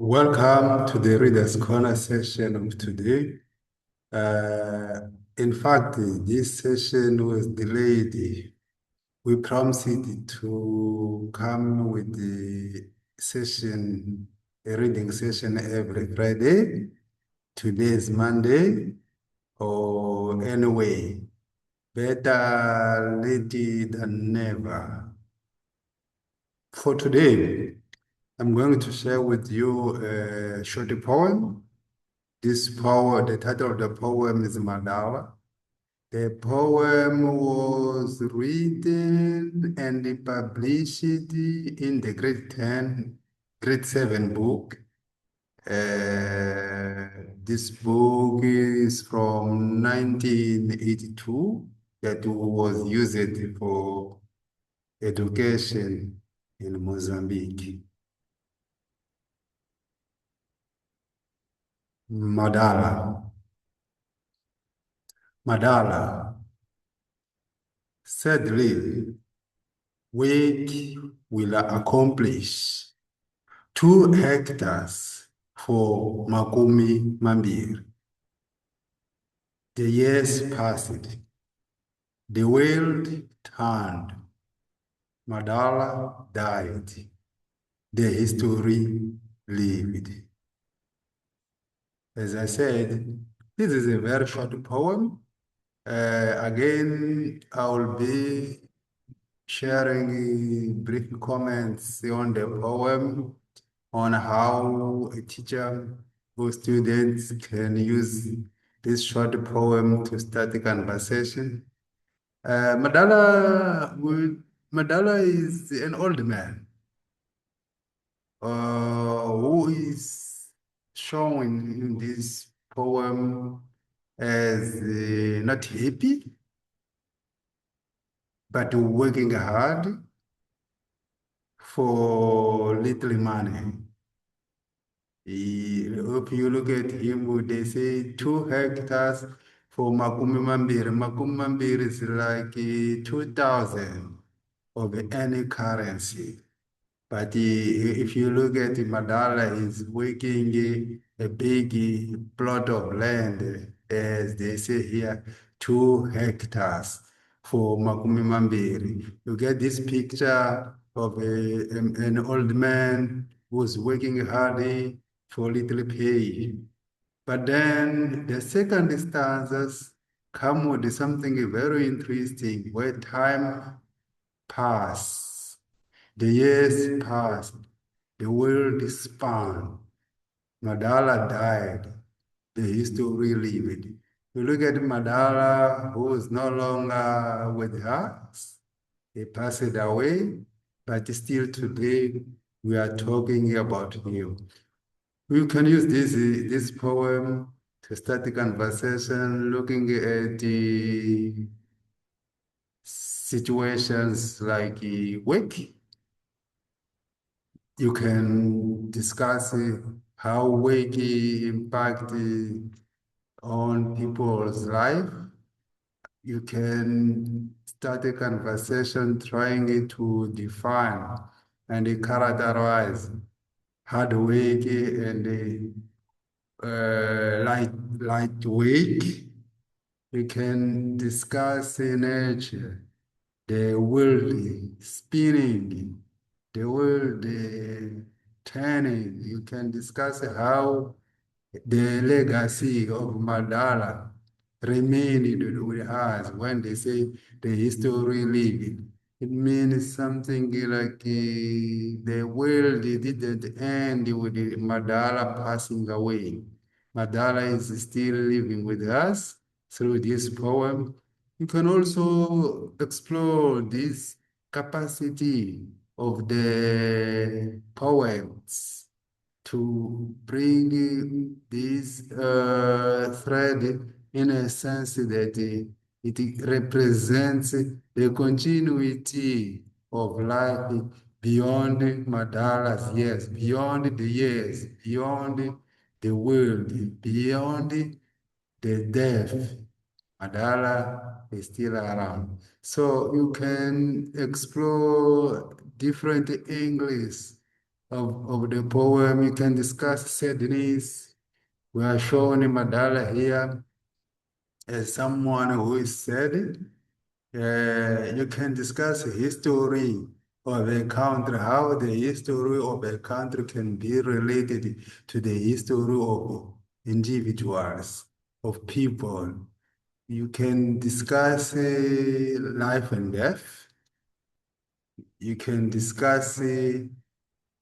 Welcome to the Reader's Corner session of today. Uh, in fact, this session was delayed. We promised to come with the session, a reading session every Friday. Today is Monday, or anyway, better late than never. For today, I'm going to share with you a short poem. The title of the poem is Madala. The poem was written and published in the grade 7 book. This book is from 1982 that was used for education in Mozambique. Madala. Madala. Sadly, work will accomplish 2 hectares for Makumi Mambir. The years passed. The world turned. Madala died. The history lived. As I said, this is a very short poem. Again, I will be sharing brief comments on the poem, on how a teacher or students can use this short poem to start a conversation. Uh, Madala, Madala is an old man who is shown in this poem as not happy, but working hard for little money. If you look at him, they say 2 hectares for Makumi Mambiri. Makumi Mambiri is like 2,000 of any currency. But if you look at Madala, he's working a big plot of land, as they say here, 2 hectares for Makumi Mambiri. You get this picture of an old man who's working hard for little pay. But then the second stanzas come with something very interesting, where time pass, the years passed, the world spun, Madala died, the history lived. You look at Madala, who is no longer with us, he passed away, but still today we are talking about him. We can use this poem to start the conversation, looking at the situations like work. You can discuss how work impact on people's life. You can start a conversation trying to define and characterize hard work and light work. You can discuss nature, the world spinning, the world turning. You can discuss how the legacy of Madala remained with us when they say the history living. It means something like the world didn't end with Madala passing away. Madala is still living with us through this poem. You can also explore this capacity of the poets to bring this thread in a sense that it represents the continuity of life beyond Madala's years, beyond the years, beyond the world, beyond the death. Madala is still around. So you can explore different angles of the poem. You can discuss sadness. We are showing Madala here as someone who is sad. You can discuss history of a country, how the history of a country can be related to the history of individuals, of people. You can discuss life and death. You can discuss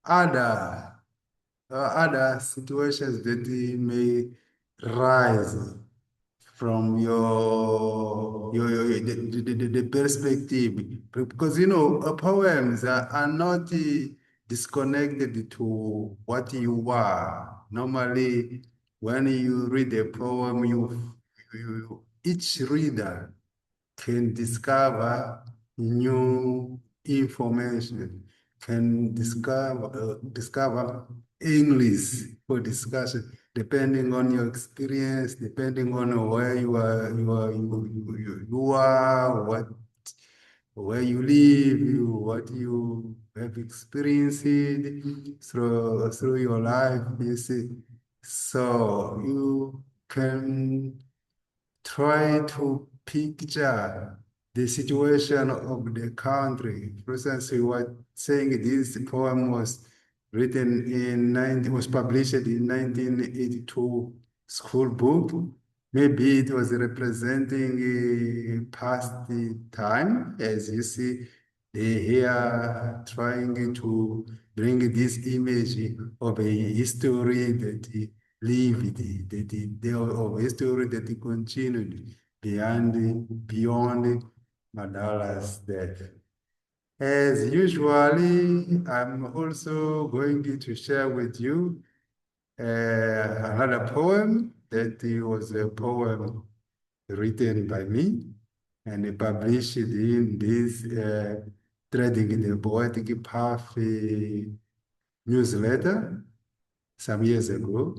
other other situations that may rise from the perspective, because poems are not disconnected to what you are. Normally when you read a poem, each reader can discover new information, can discover English for discussion, depending on your experience, depending on where you are, where you live, what you have experienced through your life, you see. So you can try to picture the situation of the country. For instance, we were saying this poem was written was published in 1982 school book. Maybe it was representing a past time, as you see, they here trying to bring this image of a history that lived, of history that continued beyond Mandela's death. As usually, I'm also going to share with you another poem that was a poem written by me and published in this Trading the Poetic Path newsletter some years ago.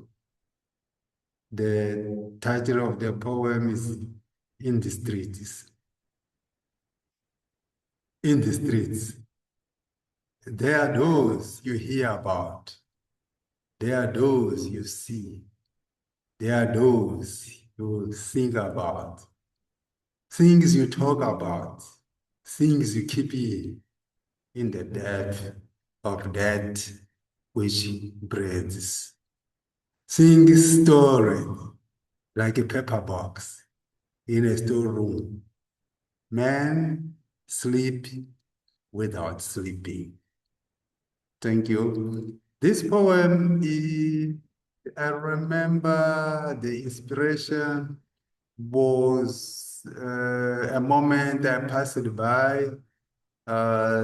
The title of the poem is In the Streets. In the streets, there are those you hear about. There are those you see. There are those you think about. Things you talk about. Things you keep in the depth of that which breathes. Things stored like a paper box in a storeroom. Man sleep without sleeping. Thank you. This poem, I remember the inspiration was a moment I passed by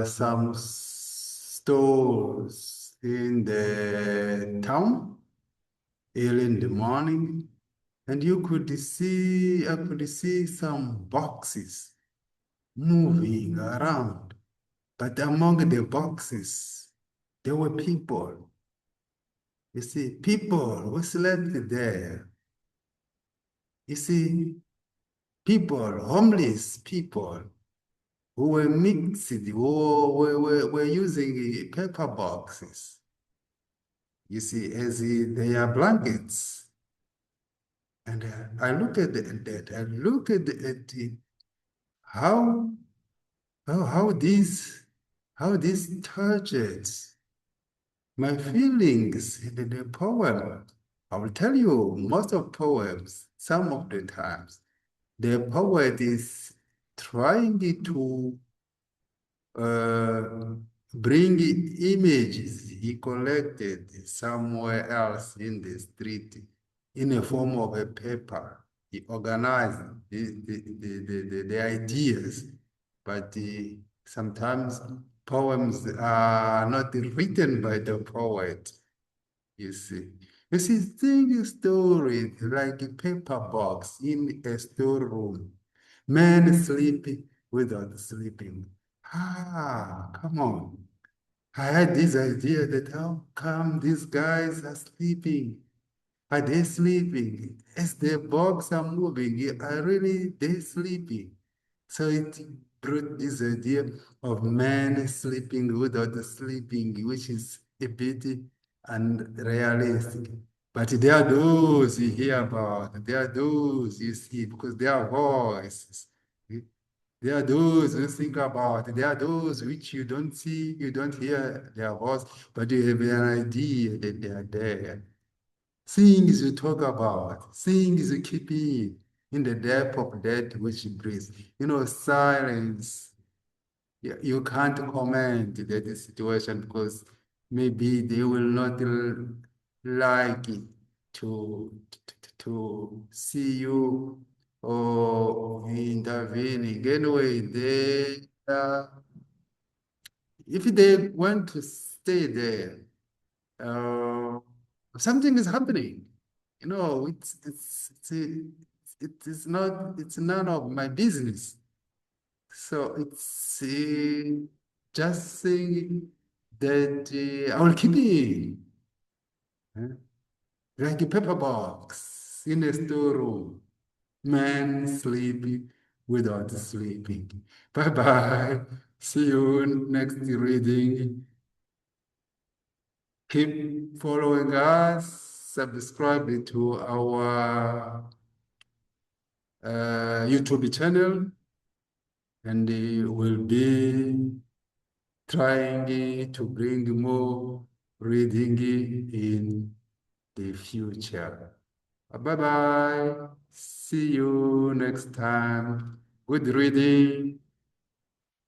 some stores in the town early in the morning, and I could see some boxes moving around. But among the boxes, there were people. You see, people who slept there. You see, people, homeless people who were mixed, were using paper boxes. You see, as their blankets. And I look at that. I look at how how this touches my feelings in the poem. I will tell you, most of poems, some of the times, the poet is trying to uh, bring images he collected somewhere else in the street in a form of a paper. He organized the ideas, but sometimes poems are not written by the poet, you see. You see, think a story like a paper box in a storeroom. Men sleeping without sleeping. Ah, come on. I had this idea that how come these guys are sleeping? Are they sleeping? As the bugs are moving, are really they sleeping? So it brought this idea of man sleeping without sleeping, which is a bit unrealistic. But there are those you hear about, there are those you see because they are voices. There are those who think about, there are those which you don't see, you don't hear their voice, but you have an idea that they are there. Things you talk about, things you keep in the depth of that which breathes. Silence. You can't comment that situation because maybe they will not like it to see you or intervening. Anyway, if they want to stay there, uh, something is happening. It's not, it's none of my business. So it's just saying that I will keep it like a paper box in a storeroom. Man sleeping without sleeping. Bye bye. See you next reading. Keep following us. Subscribe to our YouTube channel, and we'll be trying to bring more reading in the future. Bye bye. See you next time. Good reading.